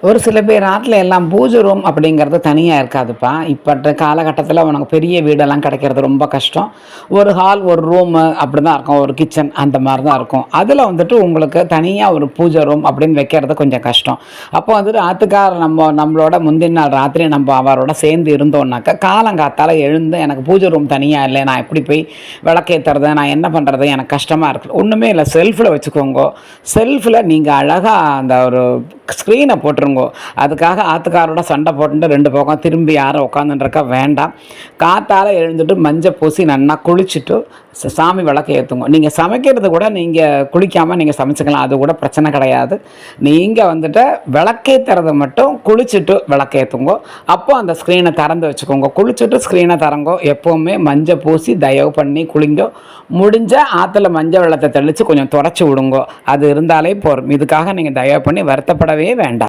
ஒரு சில பேர் ஆட்ல எல்லாம் பூஜை ரூம் அப்படிங்கிறது தனியாக இருக்காதுப்பா. இப்பத்த காலகட்டத்தில உனக்கு பெரிய வீடெல்லாம் கிடைக்கிறது ரொம்ப கஷ்டம். ஒரு ஹால், ஒரு ரூமு அப்படி தான் இருக்கும். ஒரு கிச்சன் அந்த மாரி தான் இருக்கும். அதில வந்துட்டு உங்களுக்கு தனியா ஒரு பூஜை ரூம் அப்படின்னு வைக்கிறது கொஞ்சம் கஷ்டம். அப்போ வந்துட்டு ஆத்துக்காரர் நம்மளோட முந்தின நாள் ராத்திரி அவரோட சேர்ந்து இருந்தோம்னாக்கா, காலங்காத்தால எழுந்து எனக்கு பூஜை ரூம் தனியா இல்ல. நான் எப்படி போய் விளக்கேத்துறது? நான் என்ன பண்றது? எனக்கு கஷ்டமா இருக்கு. ஒண்ணுமே இல்ல. செல்ஃப்ல வச்சுக்கோங்கோ. செல்ஃப்ல நீங்க அழகா அந்த ஒரு ஸ்க்ரீனை போட்டுருங்கோ. அதுக்காக ஆத்துக்காரோட சண்டை போட்டுட்டு 2 பக்கம் திரும்பி யாரும் உட்காந்துருக்க வேண்டாம். காத்தால எழுந்துட்டு மஞ்சள் பூசி நன்னா குளிச்சுட்டு சாமி விளக்கு ஏற்றுங்க. நீங்கள் சமைக்கிறது கூட நீங்கள் குளிக்காமல் நீங்கள் சமைச்சிக்கலாம். அது கூட பிரச்சனை கிடையாது. நீங்கள் வந்துட்டு விளக்கேற்றுறத மட்டும் குளிச்சுட்டு விளக்கேற்றுங்கோ. அப்போ அந்த ஸ்க்ரீனை திறந்து வச்சுக்கோங்க. குளிச்சுட்டு ஸ்க்ரீனை திறங்கோ. எப்போவுமே மஞ்சள் பூசி தயவு பண்ணி குளிங்கோ. முடிஞ்ச ஆற்றுல மஞ்சள் வெள்ளத்தை தெளித்து கொஞ்சம் துடைச்சி விடுங்கோ. அது இருந்தாலே போதும். இதுக்காக நீங்கள் தயவு பண்ணி வருத்தப்படவே வேண்டாம்.